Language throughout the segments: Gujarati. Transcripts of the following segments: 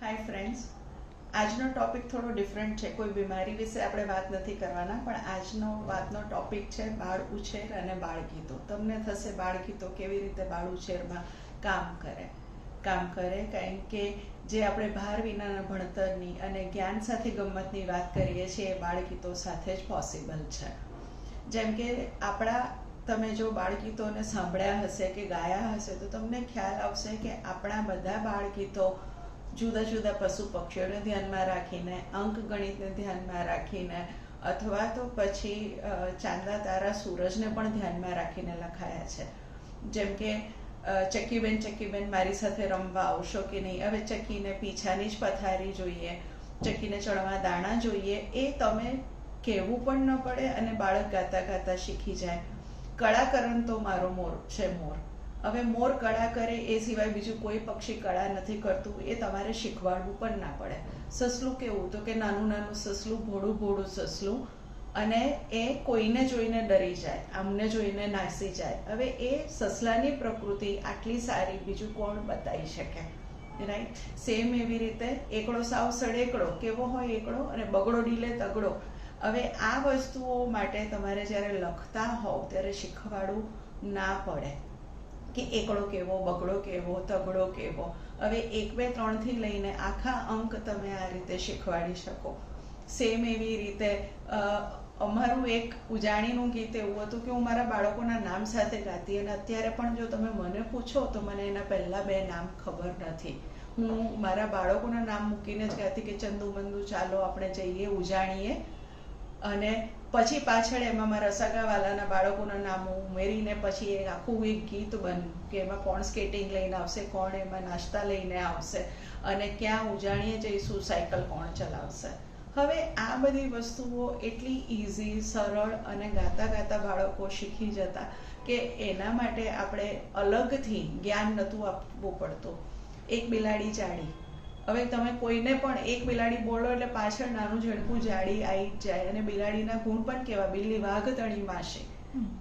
હાય ફ્રેન્ડ્સ, આજનો ટોપિક થોડો ડિફરન્ટ છે. કોઈ બીમારી વિશે આપણે વાત નથી કરવાના, પણ આજનો વાતનો ટોપિક છે બાળ ઉછેર અને બાળગીતો. તમને થશે બાળગીતો કેવી રીતે બાળ ઉછેરમાં કામ કરે, કારણ કે જે આપણે ભાર વિનાના ભણતરની અને જ્ઞાન સાથે ગમ્મતની વાત કરીએ છીએ એ બાળગીતો સાથે જ પોસિબલ છે. જેમ કે તમે જો બાળગીતોને સાંભળ્યા હશે કે ગાયા હશે તો તમને ખ્યાલ આવશે કે આપણા બધા બાળગીતો જુદા જુદા પશુ પક્ષીઓને ધ્યાનમાં રાખીને, અંક ગણિતને ધ્યાનમાં રાખીને, અથવા તો પછી ચાંદા તારા સૂરજને પણ ધ્યાનમાં રાખીને લખાયા છે. જેમ કે ચક્કીબેન મારી સાથે રમવા આવશો કે નહીં, હવે ચક્કીને પીછાની જ પથારી જોઈએ, ચક્કીને ચણવા દાણા જોઈએ, એ તમે કહેવું પણ ન પડે અને બાળક ગાતા ગાતા શીખી જાય. કળાકરણ તો મારો મોર છે. હવે મોર કળા કરે એ સિવાય બીજું કોઈ પક્ષી કળા નથી કરતું, એ તમારે શીખવાડવું પણ ના પડે. સસલું કેવું, તો કે નાનું નાનું સસલું, ભોળું સસલું, અને એ કોઈને જોઈને ડરી જાય, આમને જોઈને નાસી જાય. હવે એ સસલાની પ્રકૃતિ આટલી સારી બીજું કોણ બતાવી શકે, રાઈટ? સેમ એવી રીતે એકડો સાવ સડેકડો કેવો હોય એકડો, અને બગડો ઢીલે તગડો. હવે આ વસ્તુઓ માટે તમારે જ્યારે લખતા હોવ ત્યારે શીખવાડવું ના પડે કે એકડો કેવો, બગડો કેવો, તગડો કેવો. હવે 1, 2, 3 થી લઈને આખા અંક તમે આ રીતે શીખવાડી શકો. સેમ એવી રીતે અમારું એક ઉજાણીનું ગીત એવું હતું કે હું મારા બાળકોના નામ સાથે ગાતી, અને અત્યારે પણ જો તમે મને પૂછો તો મને એના પહેલા 2 નામ ખબર નથી. હું મારા બાળકોના નામ મૂકીને જ ગાતી કે ચંદુ મંદુ ચાલો આપણે જઈએ ઉજાણીએ, અને પછી પાછળ એમાં મારા સગાવાલાના બાળકોના નામો ઉમેરીને પછી એક આખું એક ગીત બન્યું કે એમાં કોણ સ્કેટિંગ લઈને આવશે, કોણ એમાં નાસ્તા લઈને આવશે, અને ક્યાં ઉજાણીએ જઈશું, સાયકલ કોણ ચલાવશે. હવે આ બધી વસ્તુઓ એટલી ઇઝી, સરળ અને ગાતા ગાતા બાળકો શીખી જતા કે એના માટે આપણે અલગથી જ્ઞાન નહોતું આપવું પડતું. એક બિલાડી જાડી, હવે તમે કોઈને પણ એક બિલાડી બોલો એટલે પાછળ નાનું ઝડકું જાડી આવી જ જાય. અને બિલાડીના ગુણ પણ કેવા, બિલ્લી વાઘ તણી માસી.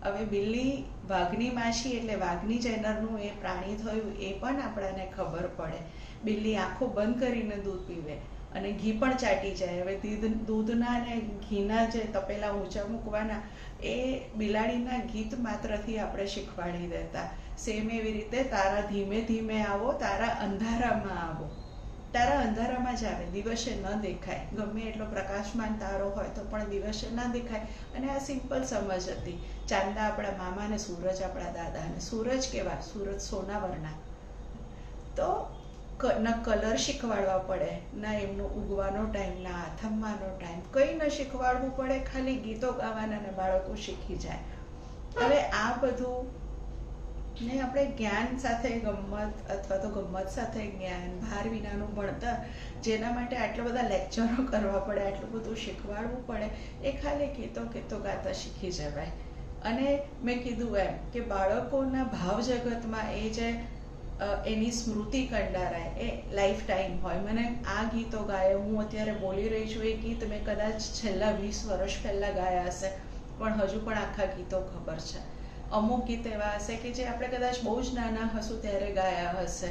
હવે બિલ્લી વાઘની માસી એટલે વાઘની જેનરનું એ પ્રાણી થયું એ પણ આપણને ખબર પડે. બિલ્લી આંખો બંધ કરીને દૂધ પીવે અને ઘી પણ ચાટી જાય. હવે દૂધના ને ઘીના જે તપેલા ઊંચા મૂકવાના એ બિલાડીના ગીત માત્રથી આપણે શીખવાડી દેતા. સેમ એવી રીતે તારા ધીમે ધીમે આવો, તારા અંધારામાં આવો. તારા અંધારામાં જ આવે, દિવસે ન દેખાય. ગમે એટલો પ્રકાશમાન તારો હોય તો પણ દિવસે ના દેખાય. અને આ સિમ્પલ સમજ હતી. ચાંદા આપણા મામા ને સૂરજ આપણા દાદા, ને સૂરજ કેવા, સૂરજ સોનાવરના. તો ના કલર શીખવાડવા પડે, ના એમનો ઉગવાનો ટાઈમ, ના આથમવાનો ટાઈમ, કંઈ ન શીખવાડવું પડે, ખાલી ગીતો ગાવાના ને બાળકો શીખી જાય. હવે આ બધું ને આપણે જ્ઞાન સાથે ગમ્મત, અથવા તો ગમ્મત સાથે જ્ઞાન, ભાર વિનાનું ભણતર, જેના માટે આટલા બધા લેક્ચરો કરવા પડે, આટલું બધું શીખવાડવું પડે, એ ખાલી ગીતો ગાતા શીખી જવાય. અને મેં કીધું એમ કે બાળકોના ભાવ જગતમાં એ જે એની સ્મૃતિ કંડારાય એ લાઈફ ટાઈમ હોય. મને આ ગીતો ગાય, હું અત્યારે બોલી રહી છું, એ ગીત મેં કદાચ છેલ્લા 20 વર્ષ પહેલાં ગાયા હશે, પણ હજુ પણ આખા ગીતો ખબર છે. અમુક ગીત એવા હશે કે જે આપણે કદાચ બહુ જ નાના હશું ત્યારે ગાયા હશે,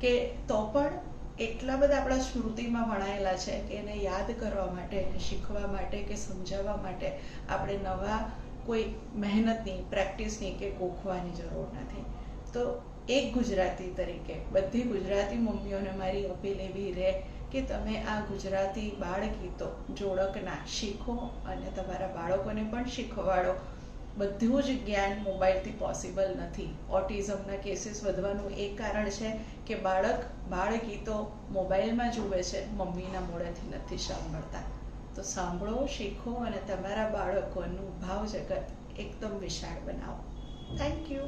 કે તો પણ એટલા બધા આપણા સ્મૃતિમાં વણાયેલા છે કે એને યાદ કરવા માટે, એને શીખવા માટે કે સમજાવવા માટે આપણે નવા કોઈ મહેનતની, પ્રેક્ટિસની કે ગોખવાની જરૂર નથી. તો એક ગુજરાતી તરીકે બધી ગુજરાતી મમ્મીઓને મારી અપીલ એવી રહે કે તમે આ ગુજરાતી બાળગીતો જોડકના શીખો અને તમારા બાળકોને પણ શીખવાડો. બધું જ જ્ઞાન મોબાઈલથી પોસિબલ નથી. ઓટિઝમના કેસીસ વધવાનું એક કારણ છે કે બાળગીતો મોબાઈલમાં જુએ છે, મમ્મીના મોઢેથી નથી સાંભળતા. તો સાંભળો, શીખો અને તમારા બાળકોનું ભાવ જગત એકદમ વિશાળ બનાવો. Thank you.